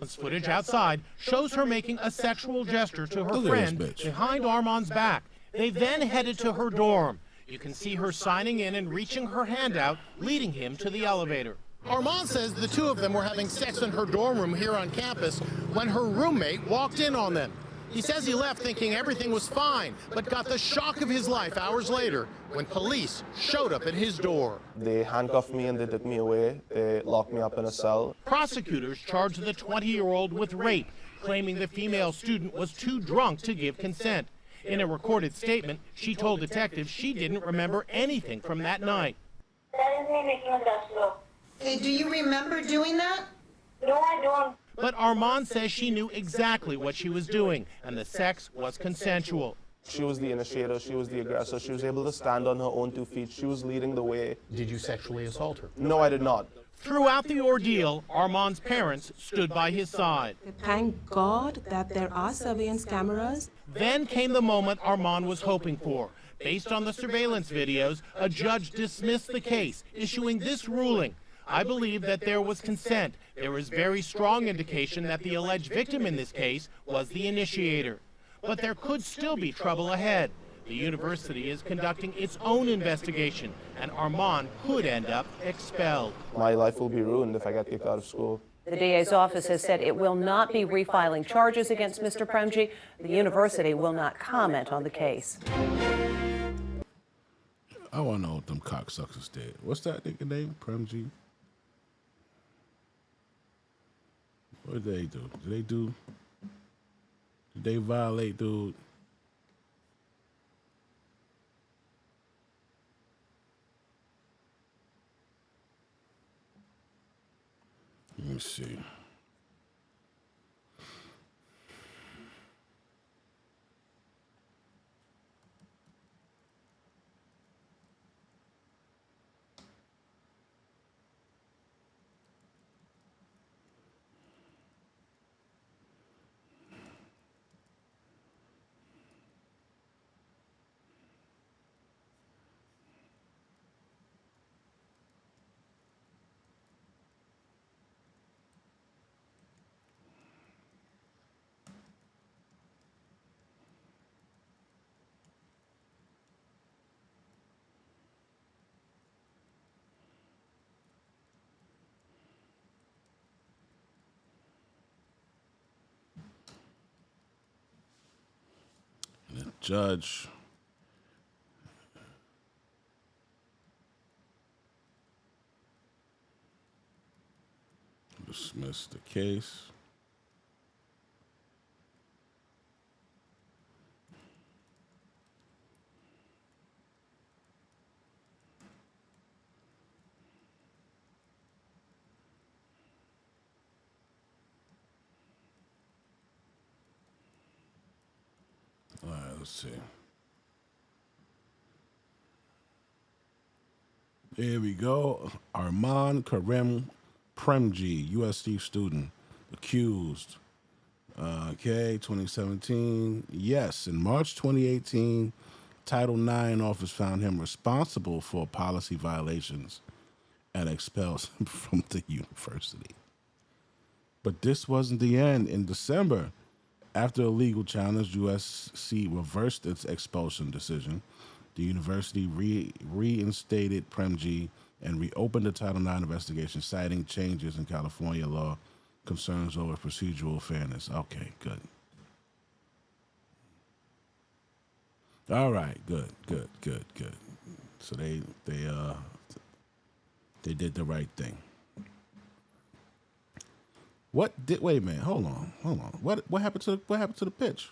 Footage outside shows her making a sexual gesture to her friend behind Armand's back. They then headed to her dorm. You can see her signing in and reaching her hand out, leading him to the elevator. Armand says the two of them were having sex in her dorm room here on campus when her roommate walked in on them. He says he left thinking everything was fine, but got the shock of his life hours later when police showed up at his door. They handcuffed me and they took me away. They locked me up in a cell. Prosecutors charged the 20-year-old with rape, claiming the female student was too drunk to give consent. In a recorded statement, she told detectives she didn't remember anything from that night. That is me making a Dutch look. Hey, do you remember doing that? No, I don't. But Armand says she knew exactly what she was doing, and the sex was consensual. She was the initiator, she was the aggressor, she was able to stand on her own 2 feet, she was leading the way. Did you sexually assault her? No, I did not. Throughout the ordeal, Armand's parents stood by his side. Thank God that there are surveillance cameras. Then came the moment Armand was hoping for. Based on the surveillance videos, a judge dismissed the case, issuing this ruling. I believe that there was consent. There is very strong indication that the alleged victim in this case was the initiator. But there could still be trouble ahead. The university is conducting its own investigation, and Armand could end up expelled. My life will be ruined if I get kicked out of school. The DA's office has said it will not be refiling charges against Mr. Premji. The university will not comment on the case. I want to know what them cocksuckers did. What's that nigga name? Premji? What did they do? Did they violate, dude? Let me see. The judge dismissed the case. All right, let's see. Here we go. Armand Karim Premji, USC student, accused. Okay, 2017. Yes, in March 2018, Title IX office found him responsible for policy violations and expelled him from the university. But this wasn't the end. In December, after a legal challenge, USC reversed its expulsion decision. The university reinstated Premji and reopened the Title IX investigation, citing changes in California law, concerns over procedural fairness. Okay, good. All right, good. So they did the right thing. Wait a minute, hold on. What happened to the pitch?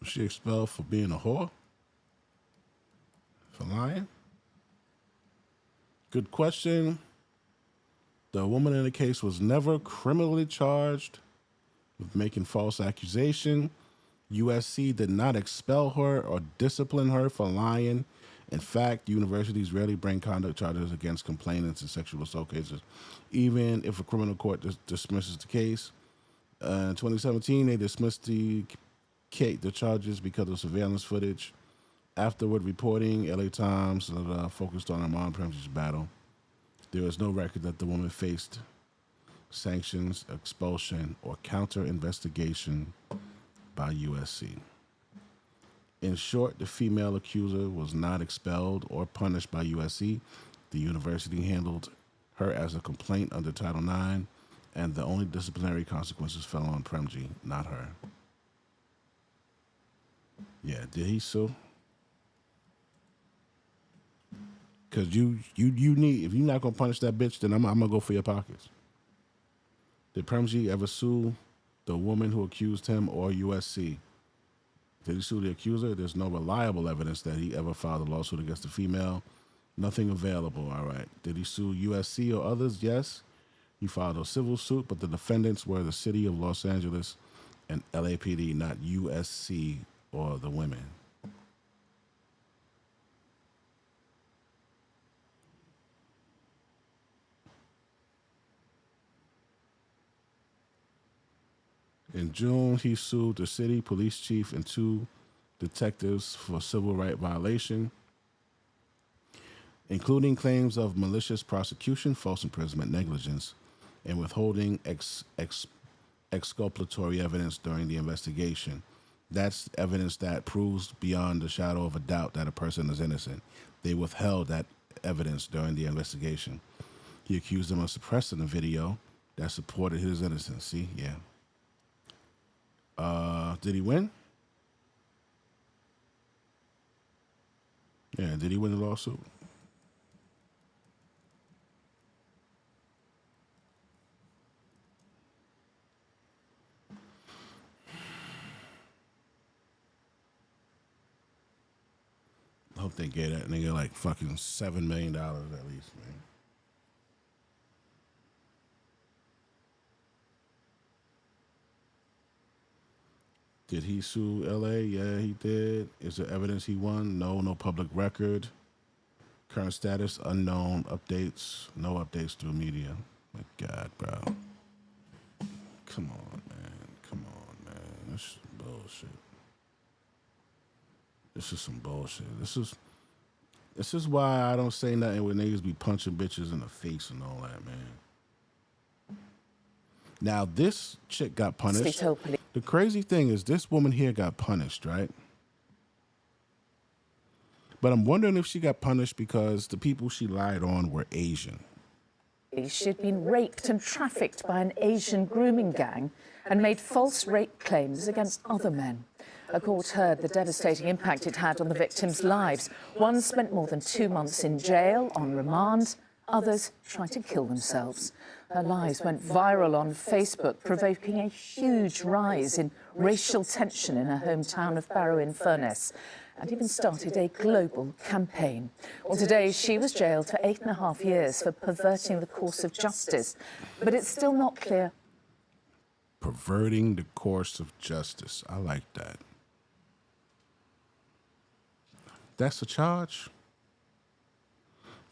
Was she expelled for being a whore? For lying? Good question. The woman in the case was never criminally charged with making false accusation. USC did not expel her or discipline her for lying. In fact, universities rarely bring conduct charges against complainants in sexual assault cases, even if a criminal court dismisses the case. In 2017, they dismissed the charges because of surveillance footage. Afterward reporting, LA Times focused on Armand Premji's battle There is no record that the woman faced sanctions, expulsion, or counter-investigation by USC. In short, the female accuser was not expelled or punished by USC. The university handled her as a complaint under Title IX, and the only disciplinary consequences fell on Premji, not her. Yeah, did he sue? Because you need, if you're not going to punish that bitch, then I'm going to go for your pockets. Did Premji ever sue the woman who accused him or USC? Did he sue the accuser? There's no reliable evidence that he ever filed a lawsuit against the female. Nothing available. All right. Did he sue USC or others? Yes. He filed a civil suit, but the defendants were the city of Los Angeles and LAPD, not USC or the women. In June, he sued the city police chief and 2 detectives for civil rights violation, including claims of malicious prosecution, false imprisonment, negligence, and withholding exculpatory evidence during the investigation. That's evidence that proves beyond the shadow of a doubt that a person is innocent. They withheld that evidence during the investigation. He accused them of suppressing a video that supported his innocence. See? Yeah. Did he win? Yeah, did he win the lawsuit? I hope they gave that nigga like fucking $7 million at least, man. Did he sue LA? Yeah, he did. Is there evidence he won? No, no public record. Current status, unknown. Updates, no updates through media. My God, bro. Come on, man. Come on, man. This is bullshit. This is some bullshit. This is why I don't say nothing when niggas be punching bitches in the face and all that, man. Now, this chick got punished. The crazy thing is this woman here got punished, right? But I'm wondering if she got punished because the people she lied on were Asian. She'd been raped and trafficked by an Asian grooming gang and made false rape claims against other men. A court heard the devastating impact it had on the victims' lives. One spent more than 2 months in jail on remand. Others tried to kill themselves. Her lies went viral on Facebook, provoking a huge rise in racial tension in her hometown of Barrow-in-Furness, and even started a global campaign. Well, today she was jailed for 8.5 years for perverting the course of justice, but it's still not clear. Perverting the course of justice. I like that. That's a charge.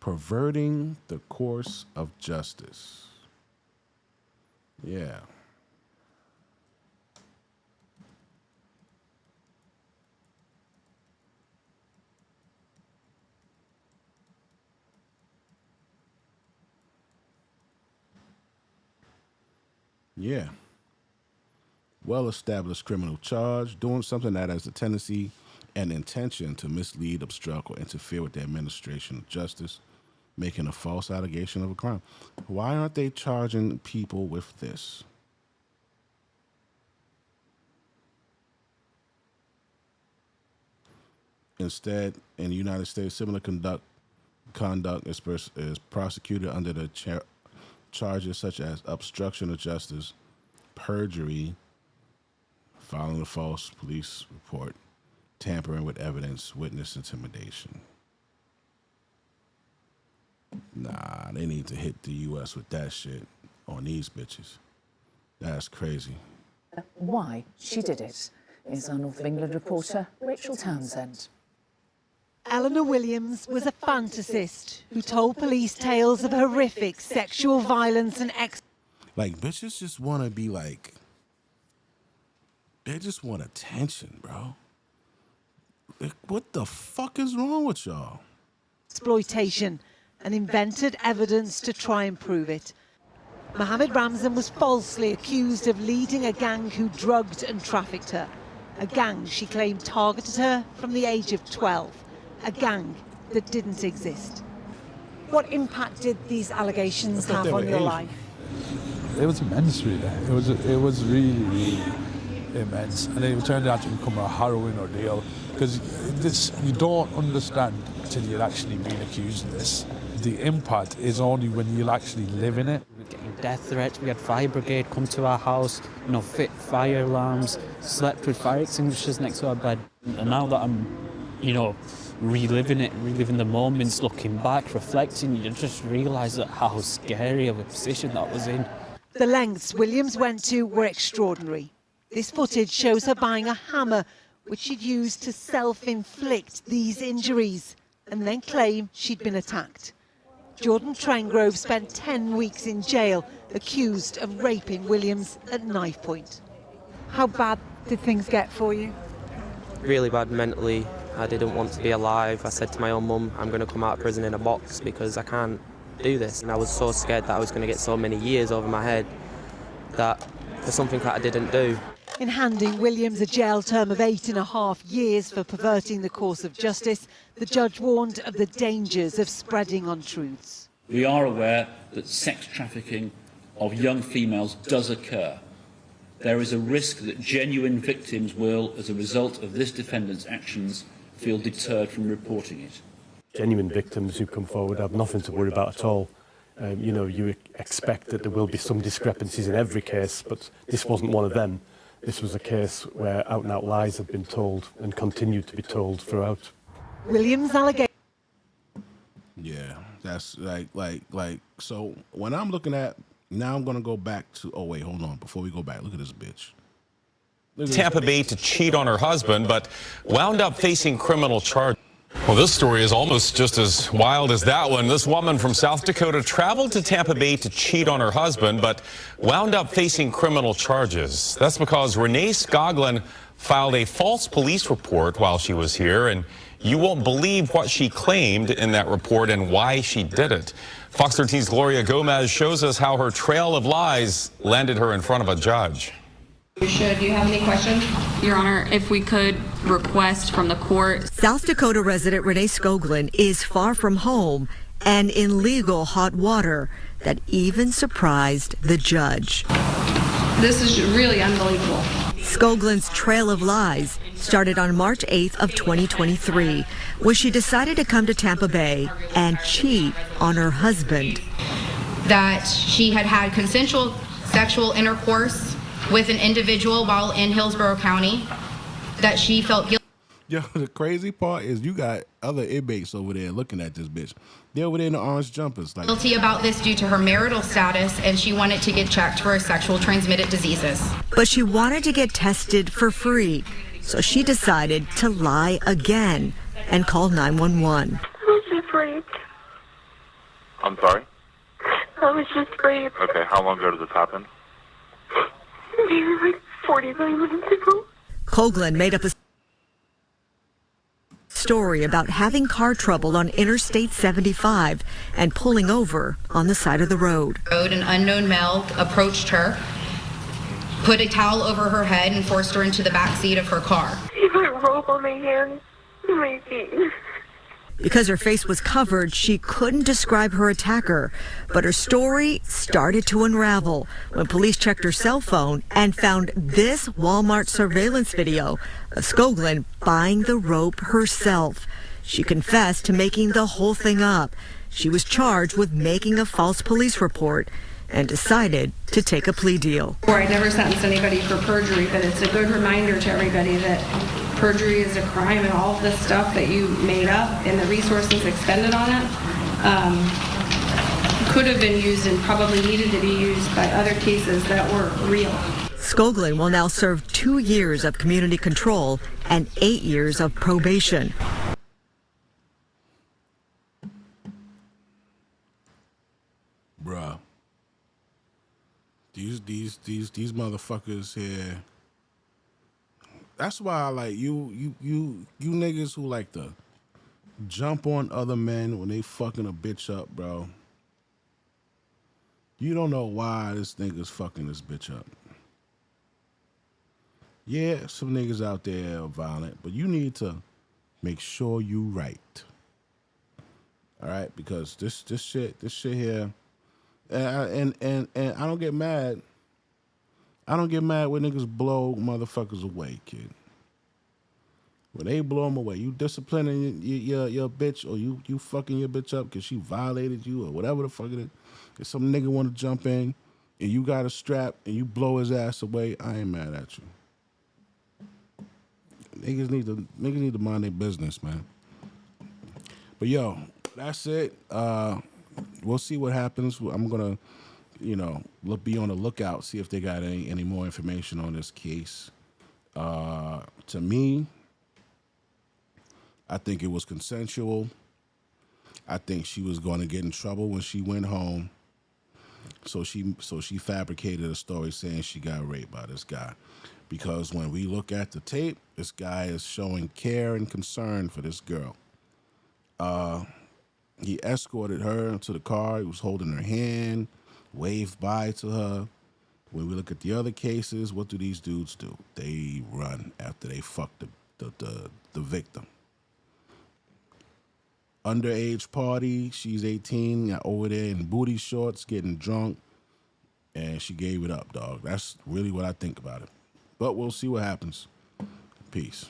Perverting the course of justice. Yeah. Yeah. Well-established criminal charge, doing something that has a tendency and intention to mislead, obstruct, or interfere with the administration of justice, making a false allegation of a crime. Why aren't they charging people with this? Instead, in the United States, similar conduct is prosecuted under the charges such as obstruction of justice, perjury, filing a false police report, tampering with evidence, witness intimidation. Nah, they need to hit the U.S. with that shit on these bitches. That's crazy. Why she did it is our North of England reporter, Rachel Townsend. Eleanor Williams was a fantasist who told police tales of horrific sexual violence and Like, bitches just want to be like, they just want attention, bro. Like, what the fuck is wrong with y'all? exploitation and invented evidence to try and prove it. Mohammed Ramzan was falsely accused of leading a gang who drugged and trafficked her. A gang she claimed targeted her from the age of 12. A gang that didn't exist. What impact did these allegations have on your life? It was immense, really. It was really, really immense. And it turned out to become a harrowing ordeal because you don't understand until you're actually being accused of this. The impact is only when you actually live in it. We were getting death threats. We had fire brigade come to our house, fit fire alarms, slept with fire extinguishers next to our bed. And now that I'm, reliving it, reliving the moments, looking back, reflecting, you just realise how scary of a position that was in. The lengths Williams went to were extraordinary. This footage shows her buying a hammer, which she'd used to self-inflict these injuries, and then claim she'd been attacked. Jordan Trengrove spent 10 weeks in jail, accused of raping Williams at knife point. How bad did things get for you? Really bad mentally. I didn't want to be alive. I said to my own mum, I'm going to come out of prison in a box because I can't do this. And I was so scared that I was going to get so many years over my head that for something that I didn't do. In handing Williams a jail term of 8.5 years for perverting the course of justice, the judge warned of the dangers of spreading untruths. We are aware that sex trafficking of young females does occur. There is a risk that genuine victims will, as a result of this defendant's actions, feel deterred from reporting it. Genuine victims who come forward have nothing to worry about at all. You expect that there will be some discrepancies in every case, but this wasn't one of them. This was a case where out-and-out lies have been told and continue to be told throughout. Williams' allegation. Yeah, that's so when I'm looking at, now I'm going to go back to, oh wait, hold on, before we go back, look at this bitch. Tampa Bay to cheat on her husband, but wound up facing criminal charges. Well, this story is almost just as wild as that one. This woman from South Dakota traveled to Tampa Bay to cheat on her husband, but wound up facing criminal charges. That's because Renee Skoglund filed a false police report while she was here, and you won't believe what she claimed in that report and why she did it. Fox 13's Gloria Gomez shows us how her trail of lies landed her in front of a judge. Do you have any questions? Your Honor, if we could request from the court. South Dakota resident Renee Skoglund is far from home and in legal hot water that even surprised the judge. This is really unbelievable. Skoglund's trail of lies started on March 8th of 2023 when she decided to come to Tampa Bay and cheat on her husband. That she had had consensual sexual intercourse with an individual while in Hillsborough County, that she felt guilty. Yo, the crazy part is you got other inmates over there looking at this bitch. They're over there in the orange jumpers. Guilty about this due to her marital status, and she wanted to get checked for sexual transmitted diseases. But she wanted to get tested for free, so she decided to lie again and call 911. I was just raped. I'm sorry? I was just raped. Okay, how long ago did this happen? Maybe like 45 minutes ago. Skoglund made up a story about having car trouble on Interstate 75 and pulling over on the side of the road. An unknown male approached her, put a towel over her head, and forced her into the back seat of her car. He put a rope on my hands and my feet. Because her face was covered, she couldn't describe her attacker, but her story started to unravel when police checked her cell phone and found this Walmart surveillance video of Skoglund buying the rope herself. She confessed to making the whole thing up. She was charged with making a false police report and decided to take a plea deal. I never sentenced anybody for perjury, but it's a good reminder to everybody that perjury is a crime, and all of this stuff that you made up and the resources expended on it could have been used and probably needed to be used by other cases that were real. Skoglund will now serve 2 years of community control and 8 years of probation. Bruh. These motherfuckers here. That's why I like you niggas who like to jump on other men when they fucking a bitch up, bro. You don't know why this nigga's fucking this bitch up. Yeah, some niggas out there are violent, but you need to make sure you right. All right, because this shit here, and I don't get mad. I don't get mad when niggas blow motherfuckers away, kid. When they blow them away, you disciplining your bitch, or you fucking your bitch up because she violated you or whatever the fuck it is. If some nigga want to jump in and you got a strap and you blow his ass away, I ain't mad at you. Niggas need to mind their business, man. But yo, that's it. We'll see what happens. I'm gonna, be on the lookout, see if they got any more information on this case. To me, I think it was consensual. I think she was going to get in trouble when she went home. So she fabricated a story saying she got raped by this guy. Because when we look at the tape, this guy is showing care and concern for this girl. He escorted her to the car. He was holding her hand, waved bye to her. When we look at the other cases, what do these dudes do? They run after they fuck the victim. Underage party, she's 18, over there in booty shorts, getting drunk, and she gave it up, dog. That's really what I think about it. But we'll see what happens. Peace.